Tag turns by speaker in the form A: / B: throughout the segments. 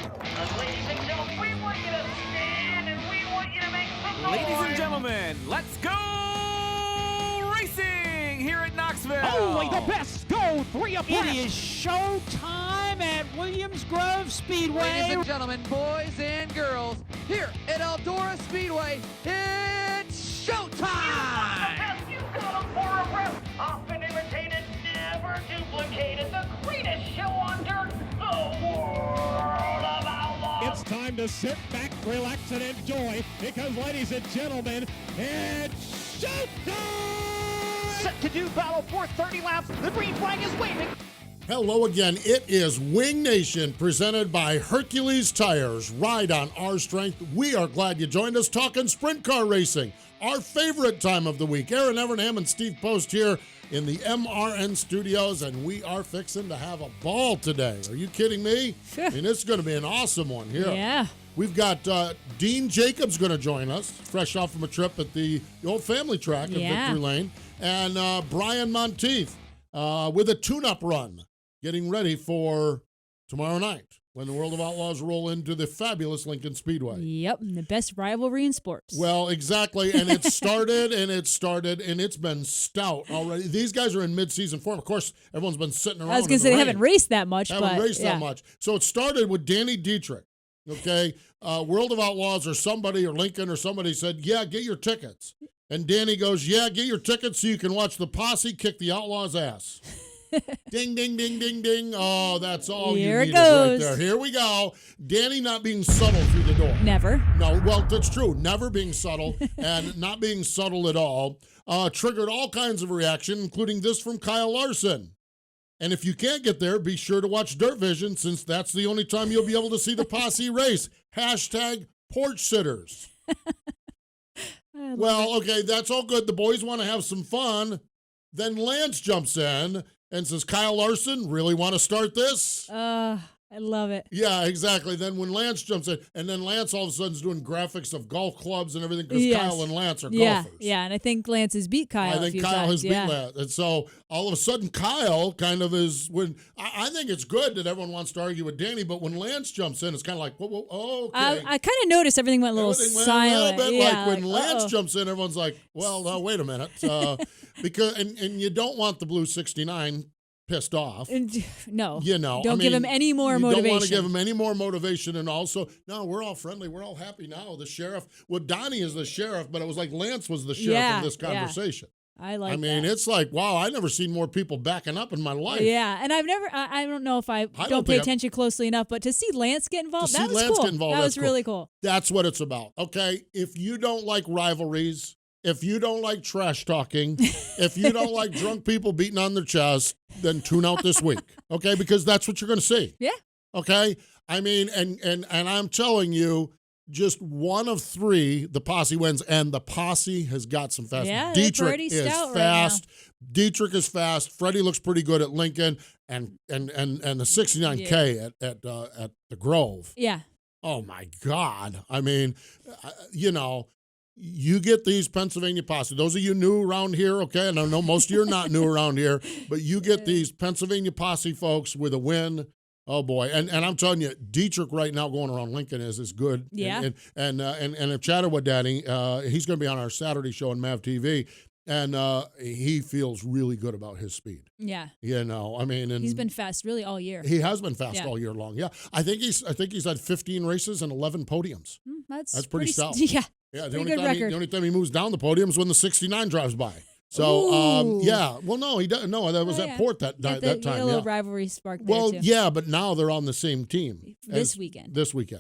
A: Ladies and gentlemen, we want you to stand and we want you to make some noise.
B: Ladies and gentlemen, let's go racing here at Knoxville.
C: Only the best go three abreast.
D: It is show time at Williams Grove Speedway.
E: Ladies and gentlemen, boys and girls, here at Eldora Speedway, it's showtime!
A: You got 'em for a breath. Often imitated, never duplicated. The greatest show on dirt, the world of outlaws.
C: It's time to sit back, relax, and enjoy because, ladies and gentlemen, it's showtime!
D: Set to do battle for 30 laps. The green flag is waving.
F: Hello again. It is Wing Nation presented by Hercules Tires. Ride on our strength. We are glad you joined us talking sprint car racing, our favorite time of the week. Erin, Evernham, and Steve Post here in the MRN studios, and we are fixing to have a ball today. Are you kidding me? I mean, it's going to be an awesome one here.
G: Yeah.
F: We've got Dean Jacobs going to join us, fresh off from a trip at the old family track at Victory Lane, and Brian Montieth with a tune-up run, getting ready for tomorrow night when the World of Outlaws roll into the fabulous Lincoln Speedway.
G: Yep, the best rivalry in sports.
F: Well, exactly, and it started, and it's been stout already. These guys are in mid-season form. Of course, everyone's been sitting around.
G: I was going to say they haven't raced that much,
F: that much. So it started with Danny Dietrich, okay? World of Outlaws or somebody or Lincoln or somebody said, yeah, get your tickets. And Danny goes, yeah, get your tickets so you can watch the posse kick the Outlaws' ass. Ding, ding, ding, ding, ding. Oh, that's all
G: Here
F: you
G: it
F: needed right
G: goes.
F: there. Here we go. Danny not being subtle through the door.
G: Never.
F: No, well, that's true. Never being subtle and not being subtle at all. Triggered all kinds of reaction, including this from Kyle Larson. And if you can't get there, be sure to watch Dirt Vision, since that's the only time you'll be able to see the posse race. Hashtag porch sitters. Well, okay, that's all good. The boys want to have some fun. Then Lance jumps in and says, Kyle Larson, really want to start this?
G: I love it.
F: Yeah, exactly. Then when Lance jumps in, and then Lance all of a sudden is doing graphics of golf clubs and everything because Kyle and Lance are golfers.
G: Yeah, and I think Lance has beat Kyle.
F: I think Kyle has beat Lance. And so all of a sudden Kyle kind of is, when I think it's good that everyone wants to argue with Danny, but when Lance jumps in, it's kind of like, whoa, okay.
G: I kind of noticed everything went a little silent.
F: A little bit
G: yeah,
F: like when Lance jumps in, everyone's like, well, wait a minute. Because and you don't want the Blue 69 pissed off.
G: No.
F: Don't
G: give him any more motivation.
F: Don't want to give him any more motivation. And also, no, we're all friendly. We're all happy now. The sheriff, Donnie is the sheriff, but it was like Lance was the sheriff in this conversation.
G: I like
F: that. It's like, wow, I've never seen more people backing up in my life.
G: Yeah, and I don't know if I don't pay attention closely enough, but to see Lance get involved, that was cool. That was really cool.
F: That's what it's about, okay? If you don't like rivalries, if you don't like trash talking, if you don't like drunk people beating on their chest, then tune out this week, okay? Because that's what you're going to see.
G: Yeah.
F: Okay? I mean, and I'm telling you, just one of three, the posse wins, and the posse has got some fast.
G: Yeah,
F: Dietrich is
G: fast.
F: Right, Dietrich is fast. Freddie looks pretty good at Lincoln, and the 69K at the Grove.
G: Yeah.
F: Oh my God! I mean, you get these Pennsylvania posse. Those of you new around here, okay? And I know most of you are not new around here, but you get these Pennsylvania posse folks with a win. Oh boy, and I'm telling you, Dietrich right now going around Lincoln is good.
G: Yeah.
F: And I've chatted with Danny. He's going to be on our Saturday show on Mav TV, and he feels really good about his speed.
G: Yeah.
F: I mean, and
G: he's been fast really all year.
F: He has been fast all year long. Yeah, I think he's had 15 races and 11 podiums.
G: That's
F: pretty stout.
G: Yeah.
F: Yeah,
G: the only
F: time he moves down the podium is when the 69 drives by. So, well, no, he doesn't. No, that was at Port that time.
G: A little rivalry spark there,
F: well,
G: too.
F: yeah, but now they're on the same team.
G: This weekend,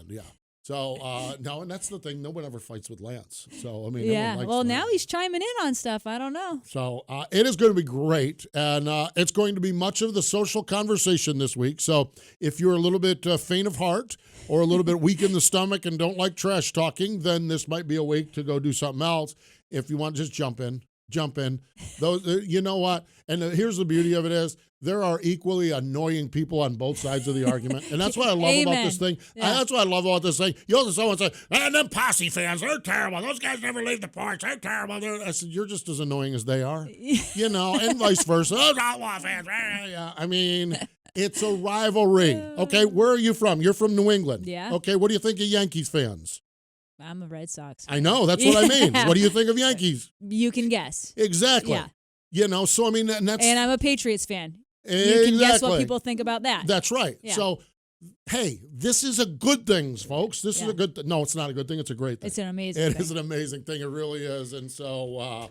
G: yeah.
F: So, no, and that's the thing. No one ever fights with Lance. So, I mean,
G: well, now he's chiming in on stuff. I don't know.
F: So, it is going to be great. And it's going to be much of the social conversation this week. So, if you're a little bit faint of heart or a little bit weak in the stomach and don't like trash talking, then this might be a week to go do something else. If you want, just jump in. Those, you know what? And here's the beauty of it is there are equally annoying people on both sides of the argument. And that's what I love about this thing.
G: Yeah.
F: That's what I love about this thing. You'll hear someone say, and them posse fans, they're terrible. Those guys never leave the porch. They're terrible. I said, you're just as annoying as they are. And vice versa. Those outlaw fans. Yeah. I mean, It's a rivalry. Okay, where are you from? You're from New England.
G: Yeah.
F: Okay, what do you think of Yankees fans?
G: I'm a Red Sox
F: I
G: fan.
F: know, that's what I mean. What do you think of Yankees?
G: You can guess.
F: Exactly.
G: Yeah.
F: You know, so I mean, and
G: I'm a Patriots fan.
F: Exactly.
G: You can guess what people think about that.
F: That's right.
G: Yeah.
F: So, hey, this is a good thing, folks. This is a good thing. No, it's not a good thing. It's a great thing.
G: It's an amazing thing.
F: It is an amazing thing. It really is. And so,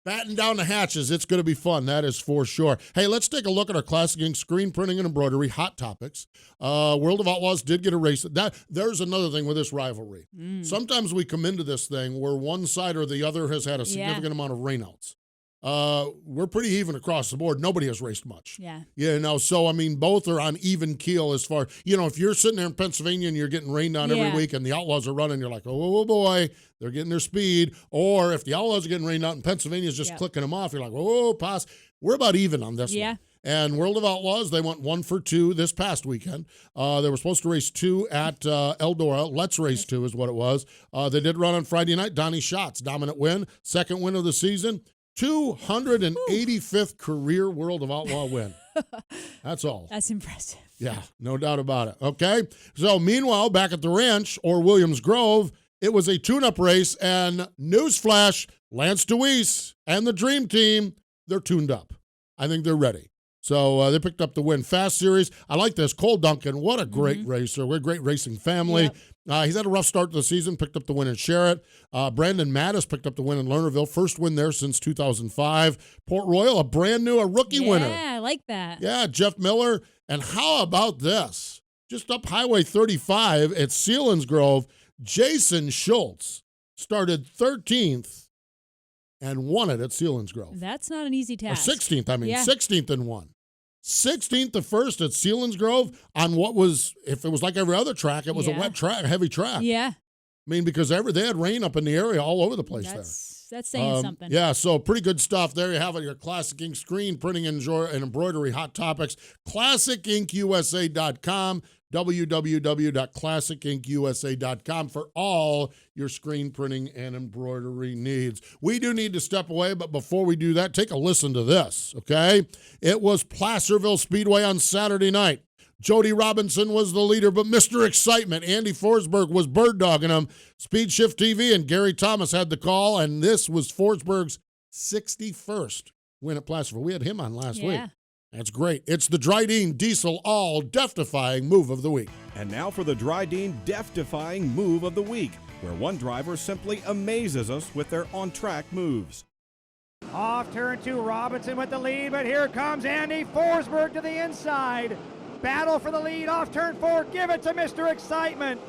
F: batten down the hatches. It's going to be fun. That is for sure. Hey, let's take a look at our Classic Ink screen printing and embroidery hot topics. World of Outlaws did get a race. There's another thing with this rivalry. Sometimes we come into this thing where one side or the other has had a significant amount of rainouts. We're pretty even across the board. Nobody has raced much.
G: Yeah.
F: You know, so I mean, both are on even keel as far, you know, if you're sitting there in Pennsylvania and you're getting rained on every week and the Outlaws are running, you're like, oh boy, they're getting their speed. Or if the Outlaws are getting rained out and Pennsylvania's just clicking them off, you're like, oh, pass. We're about even on this one. And World of Outlaws, they went 1 for 2 this past weekend. They were supposed to race 2 at Eldora. Let's Race 2 is what it was. They did run on Friday night. Donnie Schatz, dominant win. Second win of the season. 285th career World of Outlaw win. That's all.
G: That's impressive.
F: Yeah, no doubt about it. Okay. So meanwhile, back at the ranch or Williams Grove, it was a tune-up race, and newsflash, Lance Deweese and the Dream Team, they're tuned up. I think they're ready. So they picked up the win. Fast Series. I like this. Cole Duncan, what a great racer. We're a great racing family. Yep. He's had a rough start to the season, picked up the win in Sherritt. Brandon Mattis picked up the win in Lernerville. First win there since 2005. Port Royal, a rookie winner.
G: Yeah, I like that.
F: Yeah, Jeff Miller. And how about this? Just up Highway 35 at Selinsgrove, Jason Schultz started 13th and won it at Selinsgrove.
G: That's not an easy task.
F: Or 16th, 16th and won. 16th to first at Selinsgrove on what was, if it was like every other track, it was a wet track, heavy track.
G: Yeah.
F: I mean, because they had rain up in the area all over the place there.
G: That's saying something.
F: Yeah, so pretty good stuff. There you have it, your Classic Ink screen printing and embroidery hot topics. ClassicInkUSA.com, www.classicinkusa.com for all your screen printing and embroidery needs. We do need to step away, but before we do that, take a listen to this, okay? It was Placerville Speedway on Saturday night. Jody Robinson was the leader, but Mr. Excitement, Andy Forsberg, was bird dogging him. Speed Shift TV and Gary Thomas had the call, and this was Forsberg's 61st win at Placerville. We had him on last week. That's great. It's the Dryden Diesel All Death-Defying Move of the Week.
H: And now for the Dryden Death-Defying Move of the Week, where one driver simply amazes us with their on-track moves.
I: Off turn 2, Robinson with the lead, but here comes Andy Forsberg to the inside. Battle for the lead off turn 4. Give it to Mr. Excitement.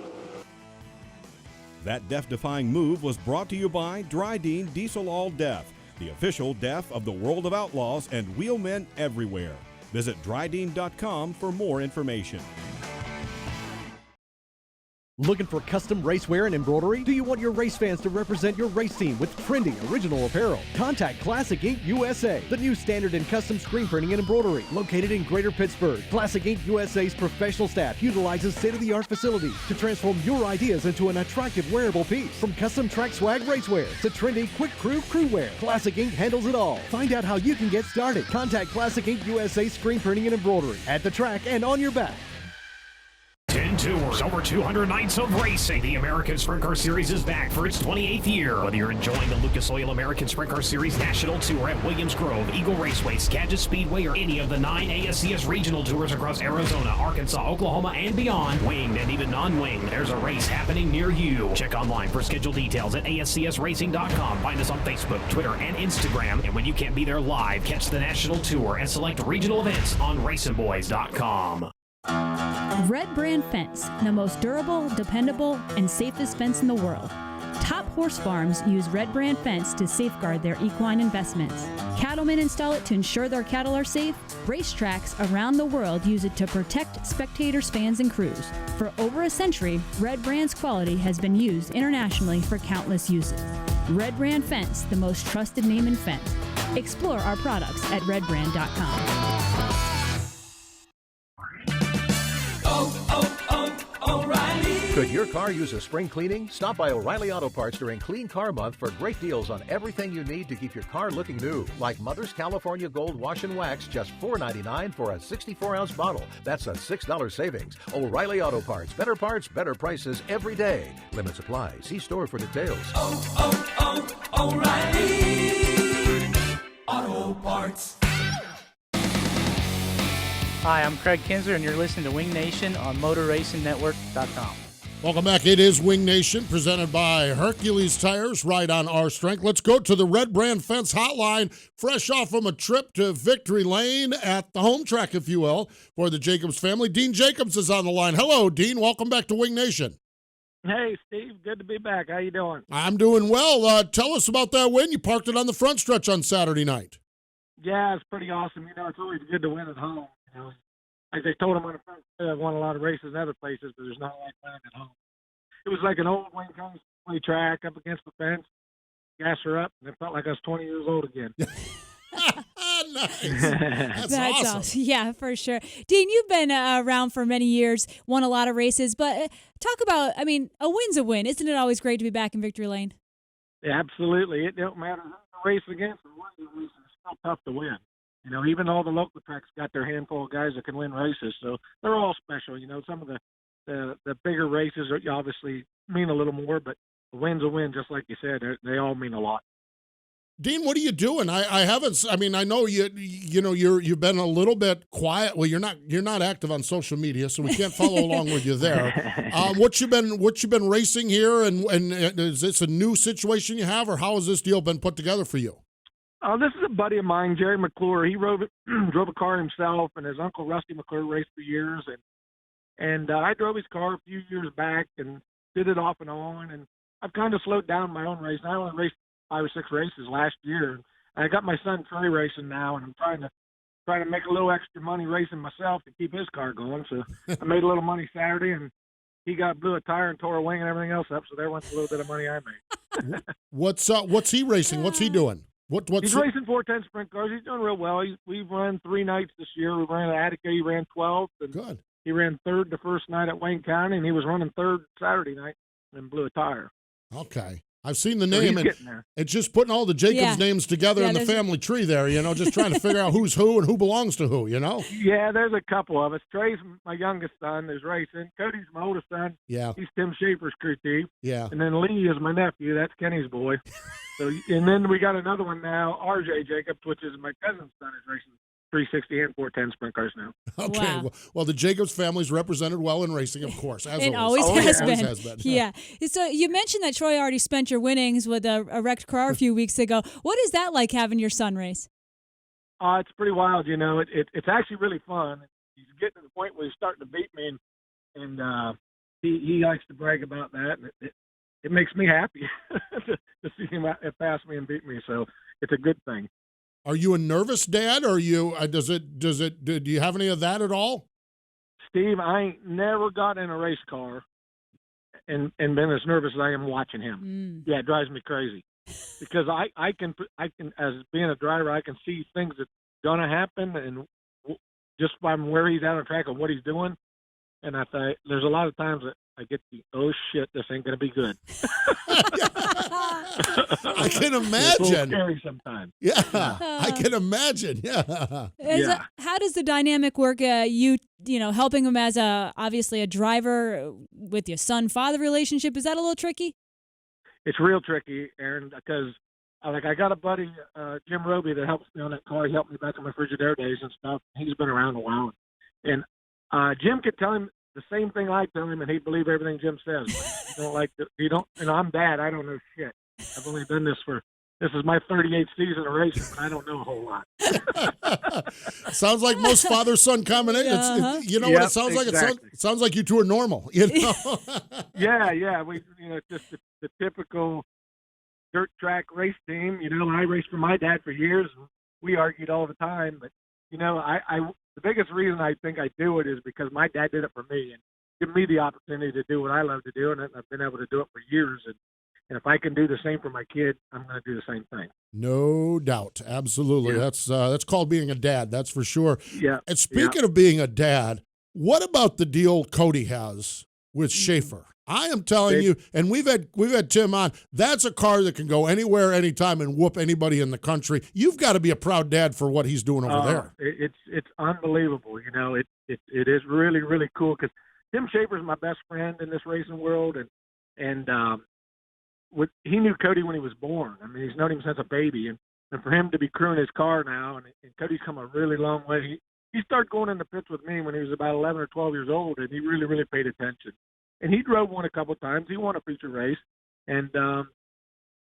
H: That death-defying move was brought to you by Dryden Diesel All Death, the official death of the World of Outlaws and wheelmen everywhere. Visit Dryden.com for more information.
J: Looking for custom racewear and embroidery? Do you want your race fans to represent your race team with trendy, original apparel? Contact Classic Ink USA, the new standard in custom screen printing and embroidery. Located in Greater Pittsburgh, Classic Ink USA's professional staff utilizes state-of-the-art facilities to transform your ideas into an attractive wearable piece. From custom track swag racewear to trendy quick crew wear, Classic Ink handles it all. Find out how you can get started. Contact Classic Ink USA screen printing and embroidery at the track and on your back.
K: 10 tours, over 200 nights of racing. The American Sprint Car Series is back for its 28th year. Whether you're enjoying the Lucas Oil American Sprint Car Series National Tour at Williams Grove, Eagle Raceway, Skagit Speedway, or any of the 9 ASCS regional tours across Arizona, Arkansas, Oklahoma, and beyond, winged and even non-winged, there's a race happening near you. Check online for scheduled details at ASCSRacing.com. Find us on Facebook, Twitter, and Instagram. And when you can't be there live, catch the National Tour and select regional events on RacingBoys.com.
L: Red Brand Fence, the most durable, dependable, and safest fence in the world. Top horse farms use Red Brand Fence to safeguard their equine investments. Cattlemen install it to ensure their cattle are safe. Racetracks around the world use it to protect spectators, fans, and crews. For over a century, Red Brand's quality has been used internationally for countless uses. Red Brand Fence, the most trusted name in fence. Explore our products at redbrand.com.
M: Could your car use a spring cleaning? Stop by O'Reilly Auto Parts during Clean Car Month for great deals on everything you need to keep your car looking new. Like Mother's California Gold Wash and Wax, just $4.99 for a 64-ounce bottle. That's a $6 savings. O'Reilly Auto Parts. Better prices every day. Limits apply. See store for details.
N: O'Reilly Auto Parts.
O: Hi, I'm Craig Kinsler, and you're listening to Wing Nation on MotorRacingNetwork.com.
F: Welcome back. It is Wing Nation, presented by Hercules Tires, right on our strength. Let's go to the Red Brand Fence Hotline, fresh off from a trip to Victory Lane at the home track, if you will, for the Jacobs family. Dean Jacobs is on the line. Hello, Dean. Welcome back to Wing Nation.
P: Hey, Steve. Good to be back. How you doing?
F: I'm doing well. Tell us about that win. You parked it on the front stretch on Saturday night.
P: Yeah, it's pretty awesome. You know, it's always good to win at home. You know, like they told him on the front, I've won a lot of races in other places, but there's not like winning at home. It was like an old Wayne County Speedway track up against the fence. Gas her up, and it felt like I was 20 years old again.
F: Nice. That's awesome.
G: Yeah, for sure. Dean, you've been around for many years, won a lot of races, but talk about, I mean, a win's a win. Isn't it always great to be back in Victory Lane?
P: Yeah, absolutely. It don't matter who you race against or what you race, it's still tough to win. You know, even all the local tracks got their handful of guys that can win races, so they're all special. You know, some of the bigger races are obviously mean a little more, but a win's a win, just like you said. They all mean a lot.
F: Dean, what are you doing? I haven't. I mean, I know you've been a little bit quiet. Well, you're not active on social media, so we can't follow along with you there. What you been racing here, and is this a new situation you have, or how has this deal been put together for you?
P: This is a buddy of mine, Jerry McClure. He drove a car himself, and his uncle Rusty McClure raced for years, and I drove his car a few years back and did it off and on, and I've kind of slowed down my own race. I only raced 5 or 6 races last year. I got my son Trey racing now, and I'm trying to make a little extra money racing myself to keep his car going. So I made a little money Saturday, and he blew a tire and tore a wing and everything else up. So there went a little bit of money I made.
F: What's he racing? What's he doing?
P: He's racing 410 sprint cars. He's doing real well. We've run 3 nights this year. We ran at Attica. He ran 12th. And
F: good.
P: He ran 3rd the first night at Wayne County, and he was running 3rd Saturday night and blew a tire.
F: Okay. I've seen the name,
P: so
F: and it's just putting all the Jacobs names together in the family tree there, just trying to figure out who's who and who belongs to who,
P: Yeah, there's a couple of us. Trey's my youngest son is racing. Cody's my oldest son.
F: Yeah.
P: He's Tim Schaefer's crew chief.
F: Yeah.
P: And then Lee is my nephew. That's Kenny's boy. So, and then we got another one now, RJ Jacobs, which is my cousin's son, is racing 360 and 410 sprint cars now.
F: Okay.
G: Wow.
F: Well, the Jacobs family's represented well in racing, of course. As
G: it
F: always
G: has
F: been.
G: Yeah. So you mentioned that Troy already spent your winnings with a wrecked car a few weeks ago. What is that like, having your son race?
P: It's pretty wild. It's actually really fun. He's getting to the point where he's starting to beat me, and he likes to brag about that. And it makes me happy to see him pass me and beat me. So it's a good thing.
F: Are you a nervous dad, or do you have any of that at all?
P: Steve, I ain't never got in a race car and been as nervous as I am watching him. Yeah, it drives me crazy because I can as being a driver, I can see things that's gonna happen, and just from where he's out on track and what he's doing, and I think there's a lot of times that I get oh shit, this ain't gonna be good.
F: I can imagine.
P: It's a little scary sometimes.
F: Yeah, I can imagine. Yeah.
G: How does the dynamic work? You helping him as obviously a driver with your son-father relationship. Is that a little tricky?
P: It's real tricky, Erin, because I got a buddy, Jim Roby, that helps me on that car. He helped me back in my Frigidaire days and stuff. He's been around a while, and Jim could tell him the same thing I tell him, and he'd believe everything Jim says. I'm bad. I don't know shit. I've only done this this is my 38th season of racing, but I don't know a whole lot.
F: Sounds like most father-son combinations. You know what it sounds like? It sounds like you two are normal.
P: Yeah. We, just the typical dirt track race team. I raced for my dad for years. And we argued all the time, but the biggest reason I think I do it is because my dad did it for me and give me the opportunity to do what I love to do, and I've been able to do it for years. And if I can do the same for my kid, I'm going to do the same thing.
F: No doubt. Absolutely. Yeah. That's called being a dad. That's for sure.
P: Yeah.
F: And speaking of being a dad, what about the deal Cody has with Schaefer. I am telling you, and we've had Tim on. That's a car that can go anywhere, anytime, and whoop anybody in the country. You've got to be a proud dad for what he's doing over there.
P: It's unbelievable. You know, it is really, really cool because Tim Schaefer's my best friend in this racing world, and he knew Cody when he was born. I mean, he's known him since a baby, and for him to be crewing his car now, and Cody's come a really long way. He started going in the pits with me when he was about 11 or 12 years old, and he really, really paid attention. And he drove one a couple of times. He won a feature race, and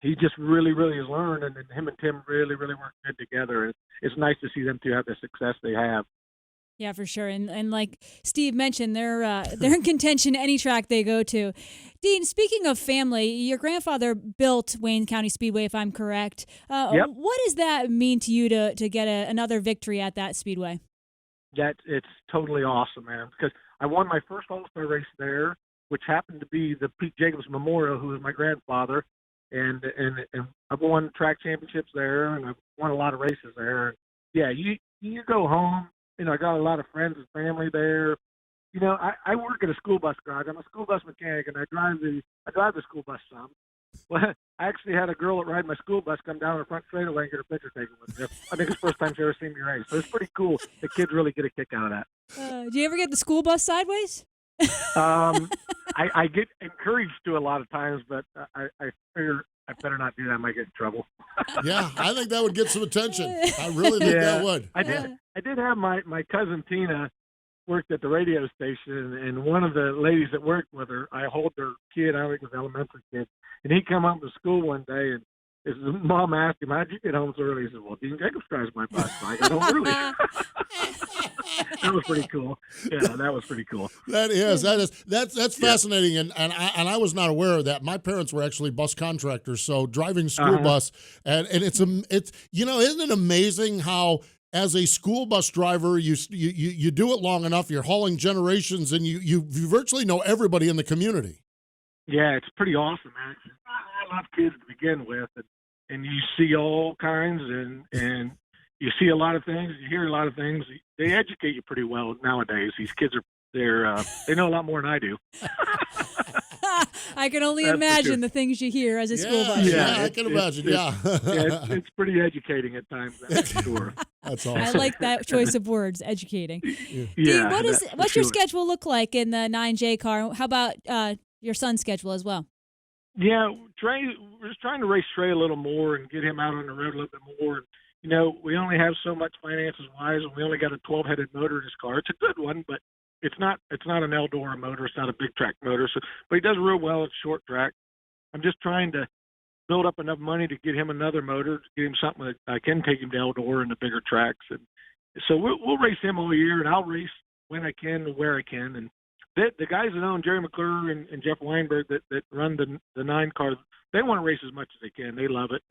P: he just really, really has learned. And him and Tim really, really work good together. It's nice to see them two have the success they have.
G: Yeah, for sure. And like Steve mentioned, they're in contention any track they go to. Dean, speaking of family, your grandfather built Wayne County Speedway, if I'm correct.
P: Yep.
G: What does that mean to you to get another victory at that speedway?
P: It's totally awesome, man. Because I won my first All-Star race there, which happened to be the Pete Jacobs Memorial, who was my grandfather, and I've won track championships there, and I've won a lot of races there. Yeah, you go home. You know, I got a lot of friends and family there. You know, I work at a school bus garage. I'm a school bus mechanic, and I drive the school bus some. Well, I actually had a girl that ride my school bus come down the front straightaway and get her picture taken with me. I think it's the first time she ever seen me race. So it's pretty cool. The kids really get a kick out of that.
G: Do you ever get the school bus sideways?
P: I get encouraged to a lot of times, but I figure I better not do that. I might get in trouble.
F: Yeah, I think that would get some attention. I really think that would.
P: I did have my cousin Tina worked at the radio station, and one of the ladies that worked with her, I hold their kid, I think it was an elementary kid, and he come up to school one day, and his mom asked him, "How'd you get home so early?" He said, "Well, Dean Jacobs drives my bus, so I got home early." That was pretty cool. Yeah, that was pretty cool.
F: That's fascinating, and I was not aware of that. My parents were actually bus contractors, so driving school bus, and it's you know, isn't it amazing how as a school bus driver you do it long enough, you're hauling generations, and you virtually know everybody in the community.
P: Yeah, it's pretty awesome, man. I love kids to begin with, and you see all kinds, and you see a lot of things, you hear a lot of things. They educate you pretty well nowadays. These kids they know a lot more than I do.
G: I can only imagine the things you hear as a school bus.
F: Yeah, I can imagine.
P: It's pretty educating at times, that's for sure.
F: That's awesome.
G: I like that choice of words, educating.
P: Yeah,
G: Dean, what's your schedule look like in the 9J car? How about your son's schedule as well?
P: Yeah, we're just trying to race Trey a little more and get him out on the road a little bit more. You know, we only have so much finances-wise, and we only got a 12-headed motor in his car. It's a good one, but it's not an Eldora motor. It's not a big track motor. But he does real well at short track. I'm just trying to build up enough money to get him another motor, to get him something that I can take him to Eldora and the bigger tracks. And so we'll race him all year, and I'll race when I can and where I can. And the guys that own Jerry McClure and Jeff Weinberg that run the 9 car, they want to race as much as they can. They love it.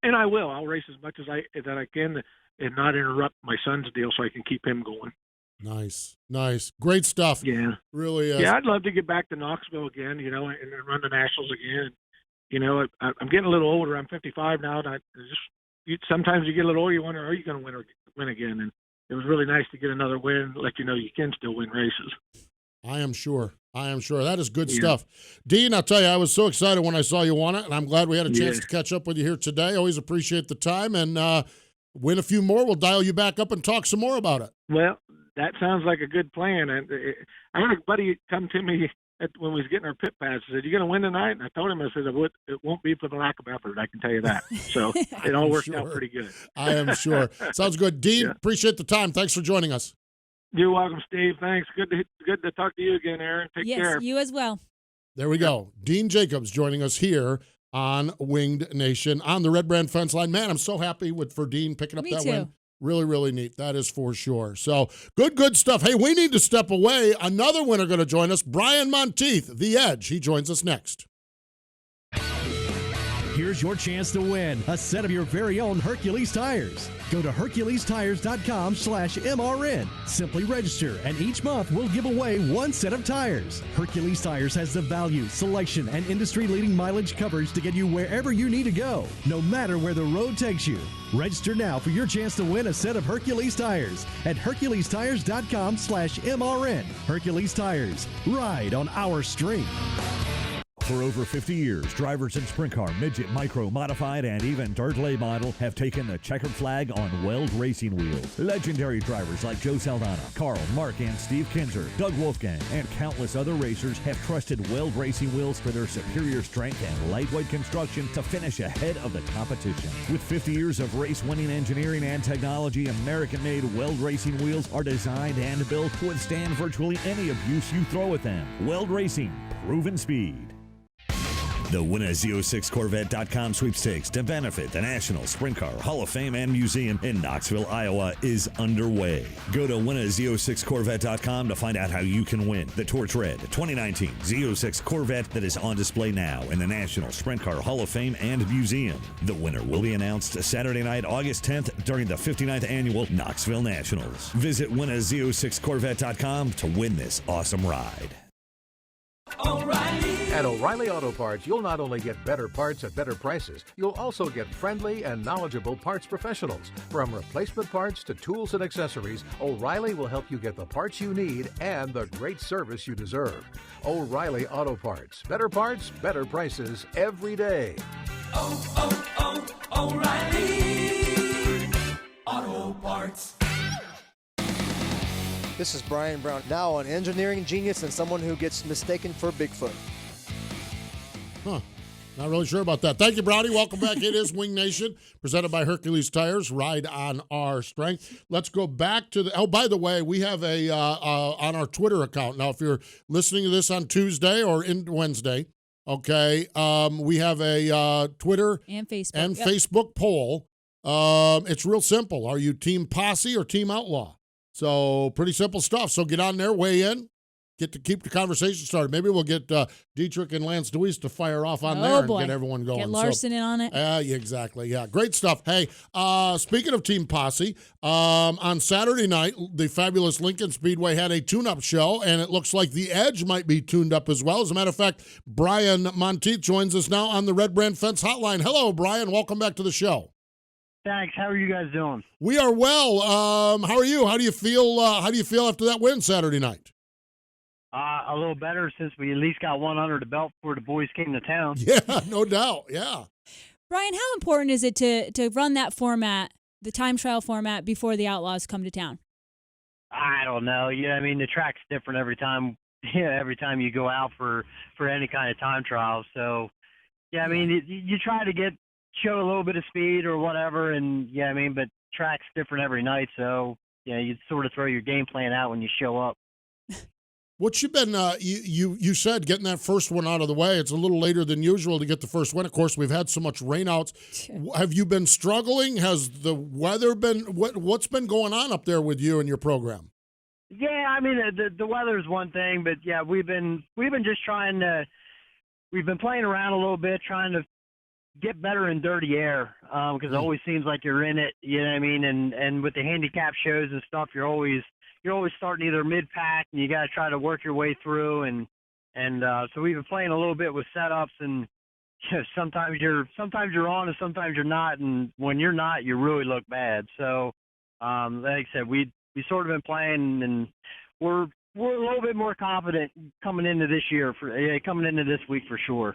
P: And I will. I'll race as much as I can and not interrupt my son's deal so I can keep him going.
F: Nice. Great stuff.
P: Yeah.
F: Really is.
P: Yeah, I'd love to get back to Knoxville again, you know, and run the Nationals again. You know, I'm getting a little older. I'm 55 now, and sometimes you get a little older, you wonder, are you going to win again? And it was really nice to get another win, let you know you can still win races.
F: I am sure. That is good stuff. Dean, I'll tell you, I was so excited when I saw you won it, and I'm glad we had a chance to catch up with you here today. Always appreciate the time, and win a few more. We'll dial you back up and talk some more about it.
P: Well, that sounds like a good plan. And I had a buddy come to me when we was getting our pit pass. He said, "You going to win tonight?" And I told him, I said, "It won't be for the lack of effort, I can tell you that." So it all worked out pretty good.
F: I am sure. Sounds good. Dean, appreciate the time. Thanks for joining us.
P: You're welcome, Steve. Thanks. Good to talk to you again, Erin. Take care.
G: Yes, you as well.
F: There we go. Dean Jacobs joining us here on Winged Nation on the Red Brand Fence Line. Man, I'm so happy for Dean picking up that win. Really, really neat. That is for sure. So good stuff. Hey, we need to step away. Another winner going to join us, Brian Montieth, The Edge. He joins us next.
J: here's your chance to win a set of your very own Hercules tires. Go to HerculesTires.com/MRN. Simply register, and each month we'll give away one set of tires. Hercules Tires has the value, selection, and industry-leading mileage coverage to get you wherever you need to go, no matter where the road takes you. Register now for your chance to win a set of Hercules tires at HerculesTires.com/MRN. Hercules Tires. Ride on our street.
Q: For over 50 years, drivers in sprint car, midget, micro, modified, and even dirt late model have taken the checkered flag on Weld Racing Wheels. Legendary drivers like Joe Saldana, Carl, Mark, and Steve Kinzer, Doug Wolfgang, and countless other racers have trusted Weld Racing Wheels for their superior strength and lightweight construction to finish ahead of the competition. With 50 years of race-winning engineering and technology, American-made Weld Racing Wheels are designed and built to withstand virtually any abuse you throw at them. Weld Racing, proven speed. The WinAZ06Corvette.com sweepstakes to benefit the National Sprint Car Hall of Fame and Museum in Knoxville, Iowa is underway. Go to WinAZ06Corvette.com to find out how you can win the Torch Red 2019 Z06 Corvette that is on display now in the National Sprint Car Hall of Fame and Museum. The winner will be announced Saturday night, August 10th during the 59th Annual Knoxville Nationals. Visit WinAZ06Corvette.com to win this awesome ride.
M: At O'Reilly Auto Parts, you'll not only get better parts at better prices, you'll also get friendly and knowledgeable parts professionals. From replacement parts to tools and accessories, O'Reilly will help you get the parts you need and the great service you deserve. O'Reilly Auto Parts. Better parts, better prices every day.
N: O'Reilly Auto Parts.
R: This is Brian Brown, now an engineering genius and someone who gets mistaken for Bigfoot.
F: Huh. Not really sure about that. Thank you, Brownie. Welcome back. It is Wing Nation, presented by Hercules Tires. Ride on our strength. Let's go back to the. Oh, by the way, we have a on our Twitter account now. If you're listening to this on Tuesday or in Wednesday, okay, we have a Twitter
G: and
F: Facebook poll. It's real simple. Are you Team Posse or Team Outlaw? So pretty simple stuff. So get on there, weigh in, get to keep the conversation started. Maybe we'll get Dietrich and Lance Deweese to fire off on there and get everyone going.
G: Get Larson in on it.
F: Yeah, exactly. Yeah, great stuff. Hey, speaking of Team Posse, on Saturday night, the fabulous Lincoln Speedway had a tune-up show, and it looks like the Edge might be tuned up as well. As a matter of fact, Brian Montieth joins us now on the Red Brand Fence Hotline. Hello, Brian. Welcome back to the show.
S: Thanks. How are you guys doing?
F: We are well. How are you? How do you feel? How do you feel after that win Saturday night?
S: A little better, since we at least got one under the belt before the boys came to town.
F: Yeah, no doubt. Yeah.
G: Brian, how important is it to run that format, the time trial format, before the Outlaws come to town?
S: I don't know. Yeah, I mean, the track's different every time. Yeah, every time you go out for any kind of time trial. So, yeah, I mean, you try to show a little bit of speed or whatever, and yeah, I mean, but track's different every night, so yeah, you sort of throw your game plan out when you show up.
F: What you've been, you said getting that first one out of the way. It's a little later than usual to get the first win. Of course, we've had so much rainouts. Have you been struggling? Has the weather been what's been going on up there with you and your program?
S: Yeah, I mean, the weather's one thing, but yeah, we've been just we've been playing around a little bit, trying to get better in dirty air, because it always seems like you're in it, you know what I mean? And with the handicap shows and stuff, you're always starting either mid-pack, and you got to try to work your way through, and so we've been playing a little bit with setups, and sometimes you're on and sometimes you're not, and when you're not, you really look bad. So like I said, we sort of been playing, and we're a little bit more confident coming into this week for sure.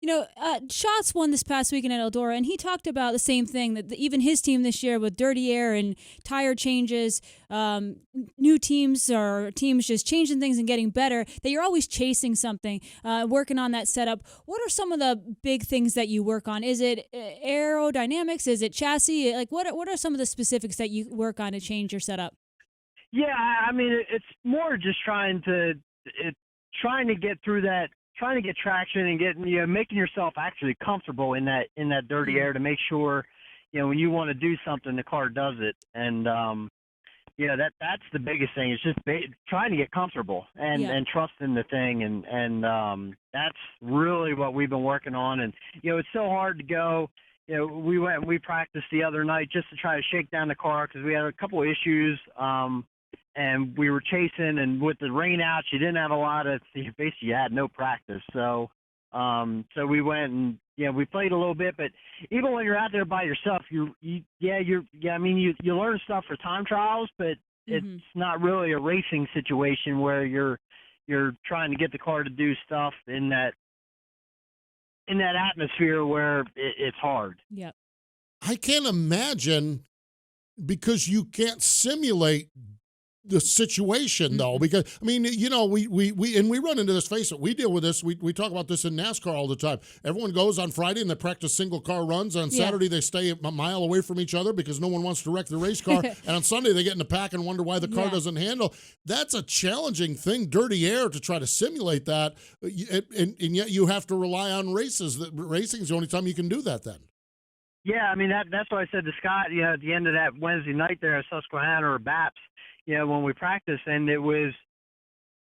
G: You know, Schatz won this past weekend at Eldora, and he talked about the same thing, that even his team this year with dirty air and tire changes, new teams or teams just changing things and getting better, that you're always chasing something, working on that setup. What are some of the big things that you work on? Is it aerodynamics? Is it chassis? Like, what are some of the specifics that you work on to change your setup?
S: Yeah, I mean, it's more just trying to get through that, trying to get traction and making yourself actually comfortable in that dirty air to make sure, when you want to do something, the car does it. And that's the biggest thing. It's just trying to get comfortable and trust in the thing, and that's really what we've been working on. And it's so hard to go. We went and we practiced the other night just to try to shake down the car because we had a couple of issues, and we were chasing. And with the rain out, you didn't have a lot of. Basically, you had no practice. So we went and we played a little bit, but even when you're out there by yourself, you learn stuff for time trials, but it's not really a racing situation where you're trying to get the car to do stuff in that atmosphere where it's hard.
G: Yep.
F: I can't imagine, because you can't simulate the situation, though, because we run into this. Face it, we deal with this. We talk about this in NASCAR all the time. Everyone goes on Friday and they practice single car runs. On Saturday they stay a mile away from each other because no one wants to wreck the race car. And on Sunday they get in the pack and wonder why the car doesn't handle. That's a challenging thing, dirty air, to try to simulate that, and yet you have to rely on races. Racing is the only time you can do that. Then.
S: Yeah, I mean that's what I said to Scott. At the end of that Wednesday night there at Susquehanna or BAPS. When we practiced, and it was,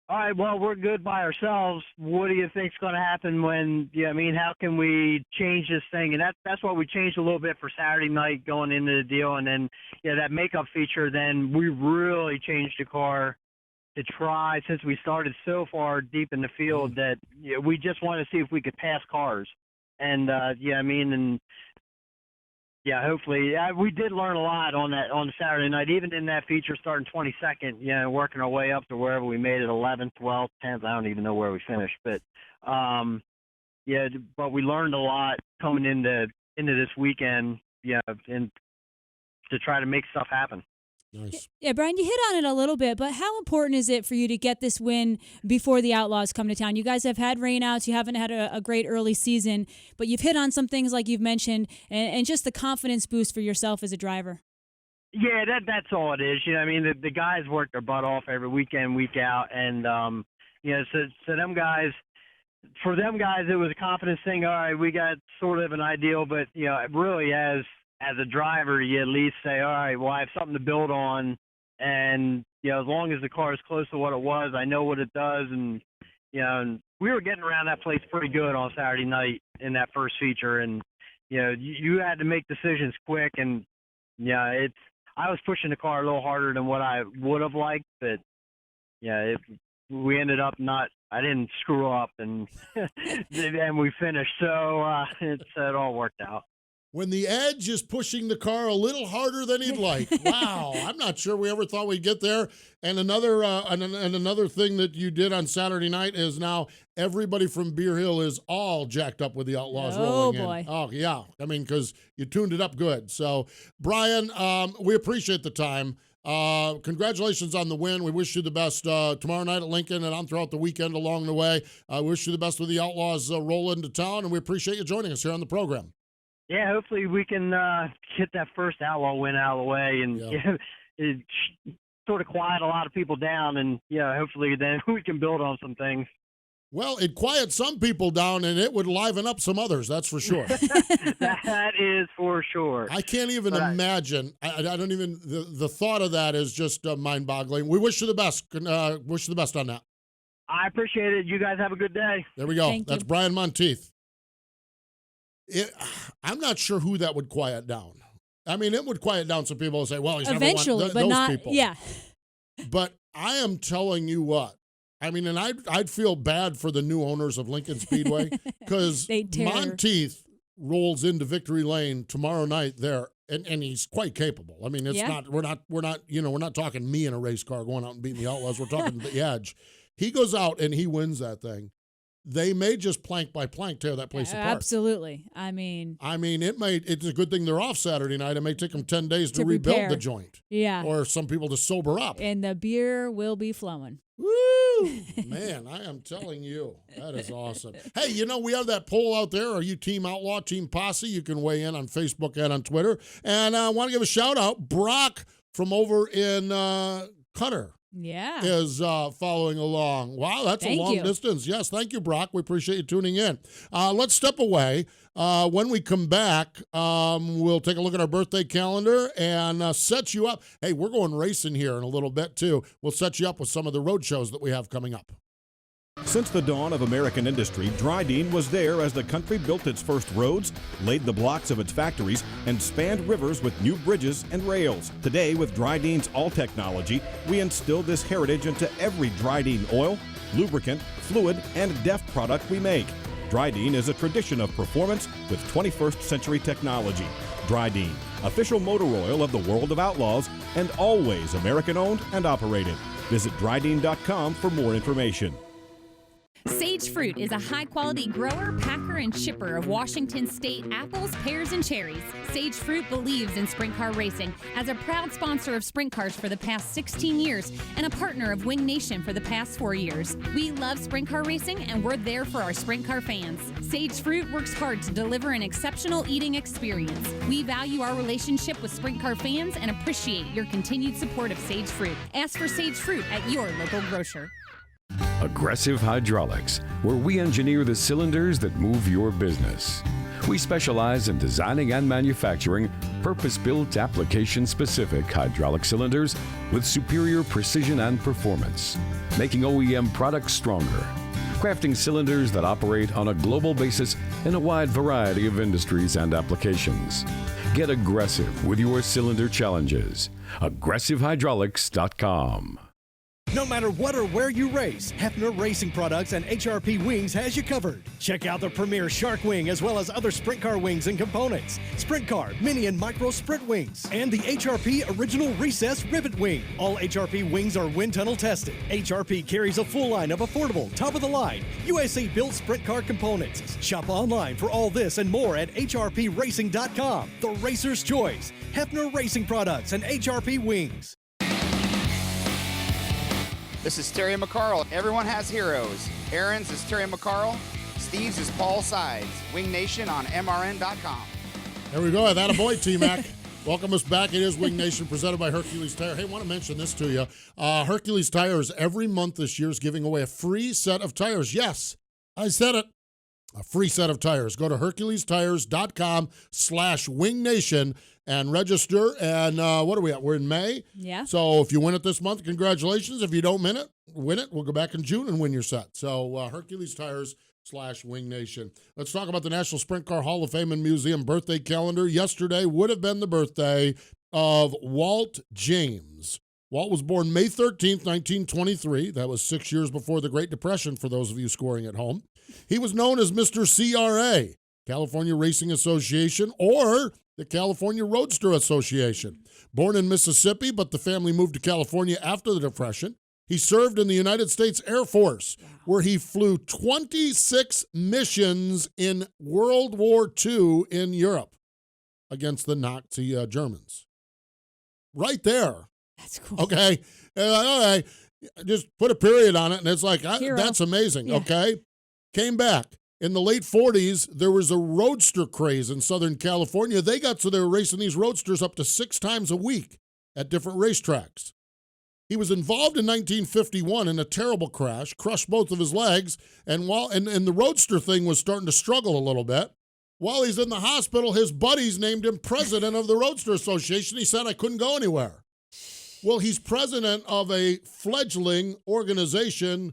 S: all right, well, we're good by ourselves. What do you think's going to happen when, how can we change this thing? And that's what we changed a little bit for Saturday night going into the deal. And then, that makeup feature, then we really changed the car to try, since we started so far deep in the field, that we just wanted to see if we could pass cars. And, hopefully. We did learn a lot on the Saturday night, even in that feature starting 22nd, working our way up to wherever we made it, 11th, 12th, 10th. I don't even know where we finished. But, but we learned a lot coming into this weekend, and to try to make stuff happen.
F: Nice.
G: Yeah, Brian, you hit on it a little bit, but how important is it for you to get this win before the Outlaws come to town? You guys have had rainouts. You haven't had a great early season, but you've hit on some things like you've mentioned, and just the confidence boost for yourself as a driver.
S: Yeah, that's all it is. The guys work their butt off every weekend, week out, and so them guys. For them guys, it was a confidence thing. All right, we got sort of an ideal, but really as a driver, you at least say, all right, well, I have something to build on, and as long as the car is close to what it was, I know what it does, and and we were getting around that place pretty good on Saturday night in that first feature, and you had to make decisions quick, and I was pushing the car a little harder than what I would have liked, but we ended up I didn't screw up, and and we finished, so it all worked out.
F: When the edge is pushing the car a little harder than he'd like. Wow, I'm not sure we ever thought we'd get there. And another thing that you did on Saturday night is now everybody from Beer Hill is all jacked up with the Outlaws rolling in. Oh, boy. Oh, yeah. Because you tuned it up good. So, Brian, we appreciate the time. Congratulations on the win. We wish you the best tomorrow night at Lincoln and on throughout the weekend along the way. I wish you the best with the Outlaws roll into town, and we appreciate you joining us here on the program.
S: Yeah, hopefully we can get that first Outlaw win out of the way and it sort of quiet a lot of people down, and hopefully then we can build on some things.
F: Well, it quiets some people down, and it would liven up some others, that's for sure.
S: That is for sure.
F: I can't even imagine. I don't even, the thought of that is just mind-boggling. We wish you the best. Wish you the best on that.
S: I appreciate it. You guys have a good day.
F: There we go. That's Brian Montieth. I'm not sure who that would quiet down. I mean, it would quiet down some people and say, well, he's
G: eventually,
F: never won.
G: But not,
F: people.
G: Yeah.
F: But I am telling you what. I mean, and I'd feel bad for the new owners of Lincoln Speedway because Montieth rolls into Victory Lane tomorrow night there, and he's quite capable. I mean, we're not talking me in a race car going out and beating the Outlaws. We're talking the Edge. He goes out and he wins that thing. They may just plank by plank tear that place apart.
G: Absolutely. I mean,
F: it's a good thing they're off Saturday night. It may take them 10 days to rebuild the joint.
G: Yeah.
F: Or some people to sober up.
G: And the beer will be flowing.
F: Woo! Man, I am telling you, that is awesome. Hey, we have that poll out there. Are you Team Outlaw, Team Posse? You can weigh in on Facebook and on Twitter. And I want to give a shout out, Brock from over in Cutter. is following along. Wow, that's a long distance. Yes, thank you, Brock. We appreciate you tuning in. Let's step away. When we come back, we'll take a look at our birthday calendar and set you up. Hey, we're going racing here in a little bit, too. We'll set you up with some of the road shows that we have coming up.
H: Since the dawn of American industry, Dryden was there as the country built its first roads, laid the blocks of its factories, and spanned rivers with new bridges and rails. Today, with Dryden's all technology, we instill this heritage into every Dryden oil, lubricant, fluid, and DEF product we make. Dryden is a tradition of performance with 21st century technology. Dryden, official motor oil of the World of Outlaws, and always American-owned and operated. Visit Dryden.com for more information.
T: Sage Fruit is a high-quality grower, packer, and shipper of Washington State apples, pears, and cherries. Sage Fruit believes in sprint car racing as a proud sponsor of sprint cars for the past 16 years and a partner of Wing Nation for the past 4 years. We love sprint car racing, and we're there for our sprint car fans. Sage Fruit works hard to deliver an exceptional eating experience. We value our relationship with sprint car fans and appreciate your continued support of Sage Fruit. Ask for Sage Fruit at your local grocer.
U: Aggressive Hydraulics, where we engineer the cylinders that move your business. We specialize in designing and manufacturing purpose-built, application-specific hydraulic cylinders with superior precision and performance, making OEM products stronger, crafting cylinders that operate on a global basis in a wide variety of industries and applications. Get aggressive with your cylinder challenges. AggressiveHydraulics.com.
J: No matter what or where you race, Hefner Racing Products and HRP Wings has you covered. Check out the premier Shark Wing as well as other sprint car wings and components, sprint car, mini and micro sprint wings, and the HRP Original Recess Rivet Wing. All HRP wings are wind tunnel tested. HRP carries a full line of affordable, top-of-the-line, USA-built sprint car components. Shop online for all this and more at hrpracing.com. The Racer's Choice, Hefner Racing Products and HRP Wings.
V: This is Terry McCarl. Everyone has heroes. Erin's is Terry McCarl. Steve's is Paul Sides. Wing Nation on MRN.com.
F: There we go. That a boy, T-Mac. Welcome us back. It is Wing Nation presented by Hercules Tire. Hey, I want to mention this to you. Hercules Tires every month this year is giving away a free set of tires. Yes, I said it. A free set of tires. Go to HerculesTires.com/WingNation and register. And what are we at? We're in May.
G: Yeah.
F: So if you win it this month, congratulations. If you don't win it, we'll go back in June and win your set. So Hercules Tires/Wing Nation. Let's talk about the National Sprint Car Hall of Fame and Museum birthday calendar. Yesterday would have been the birthday of Walt James. Walt was born May 13th, 1923. That was 6 years before the Great Depression, for those of you scoring at home. He was known as Mr. CRA, California Racing Association, or the California Roadster Association. Born in Mississippi, but the family moved to California after the Depression. He served in the United States Air Force, where he flew 26 missions in World War II in Europe against the Nazi Germans. Right there.
G: That's cool.
F: Okay. All right. Just put a period on it, and it's like, that's amazing. Yeah. Okay. Came back. In the late 40s, there was a roadster craze in Southern California. They got so they were racing these roadsters up to 6 times a week at different racetracks. He was involved in 1951 in a terrible crash, crushed both of his legs, and the roadster thing was starting to struggle a little bit. While he's in the hospital, his buddies named him president of the Roadster Association. He said, I couldn't go anywhere. Well, he's president of a fledgling organization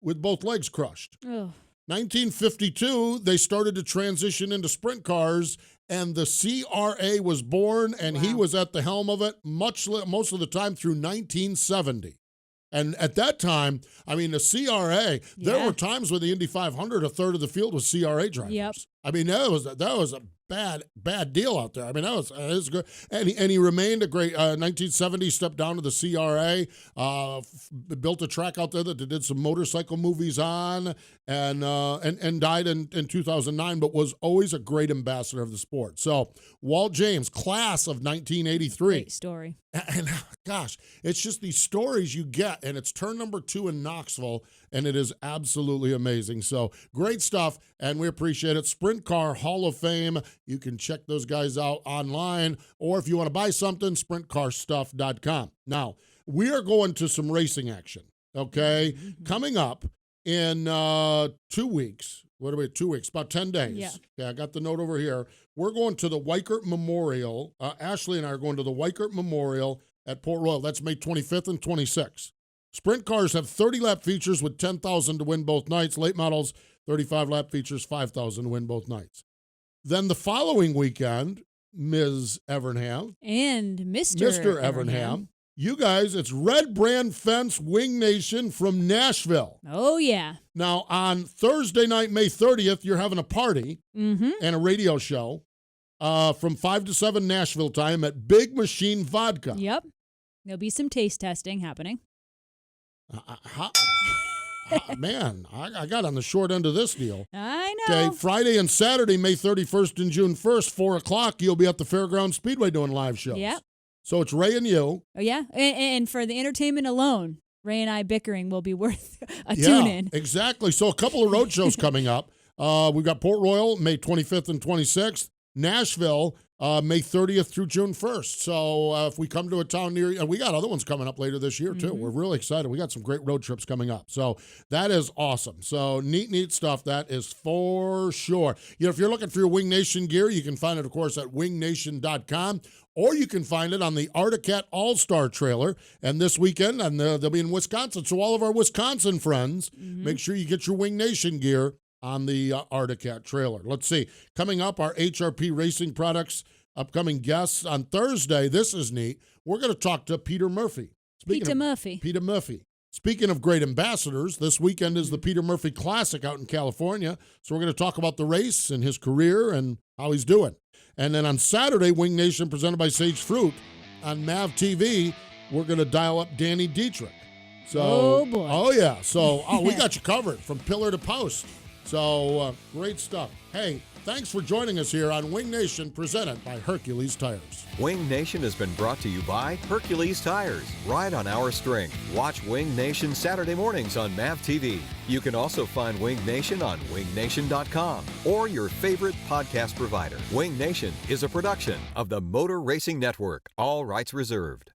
F: with both legs crushed.
G: Ugh.
F: 1952, they started to transition into sprint cars, and the CRA was born, and he was at the helm of it most of the time through 1970. And at that time, I mean, the CRA, there were times with the Indy 500, a third of the field was CRA drivers.
G: Yep.
F: I mean, that was a bad deal out there. I mean, that was good. And he remained a great, 1970, stepped down to the CRA, built a track out there that they did some motorcycle movies on, and died in 2009, but was always a great ambassador of the sport. So Walt James, class of 1983.
G: Great story.
F: And gosh, it's just these stories you get, and it's turn number 2 in Knoxville, and it is absolutely amazing. So great stuff, and we appreciate it. Sprint Car Hall of Fame. You can check those guys out online, or if you want to buy something, sprintcarstuff.com. Now, we are going to some racing action, okay? Coming up in 2 weeks. What are we, 2 weeks? About 10 days. Yeah, I got the note over here. We're going to the Weichert Memorial. Ashley and I are going to the Weichert Memorial at Port Royal. That's May 25th and 26th. Sprint cars have 30-lap features with $10,000 to win both nights. Late models, 35-lap features, $5,000 to win both nights. Then the following weekend, Ms. Evernham
G: and Mr.
F: Evernham. You guys, it's Red Brand Fence Wing Nation from Nashville.
G: Oh, yeah.
F: Now, on Thursday night, May 30th, you're having a party and a radio show from 5 to 7 Nashville time at Big Machine Vodka.
G: Yep. There'll be some taste testing happening.
F: Man, I got on the short end of this deal.
G: I know.
F: Okay, Friday and Saturday, May 31st and June 1st, 4 o'clock, you'll be at the Fairground Speedway doing live shows.
G: Yep.
F: So it's Ray and you.
G: Oh, yeah. And for the entertainment alone, Ray and I bickering will be worth a tune-in.
F: Exactly. So a couple of road shows coming up. We've got Port Royal, May 25th and 26th. Nashville, May 30th through June 1st. So if we come to a town near you, we got other ones coming up later this year, too. We're really excited. We got some great road trips coming up. So that is awesome. So neat stuff. That is for sure. You know, if you're looking for your Wing Nation gear, you can find it, of course, at wingnation.com. Or you can find it on the Articat All-Star trailer. And this weekend, and they'll be in Wisconsin. So all of our Wisconsin friends, make sure you get your Wing Nation gear on the Articat trailer. Let's see. Coming up, our HRP Racing Products upcoming guests on Thursday. This is neat. We're going to talk to Peter Murphy. Peter Murphy. Speaking of great ambassadors, this weekend is the Peter Murphy Classic out in California. So we're going to talk about the race and his career and how he's doing. And then on Saturday, Wing Nation presented by Sage Fruit on MAV TV, we're going to dial up Danny Dietrich. So,
G: oh, boy.
F: Oh, yeah. So we got you covered from pillar to post. So great stuff. Hey, thanks for joining us here on Wing Nation, presented by Hercules Tires.
B: Wing Nation has been brought to you by Hercules Tires. Ride on our strength. Watch Wing Nation Saturday mornings on MAV TV. You can also find Wing Nation on wingnation.com or your favorite podcast provider. Wing Nation is a production of the Motor Racing Network. All rights reserved.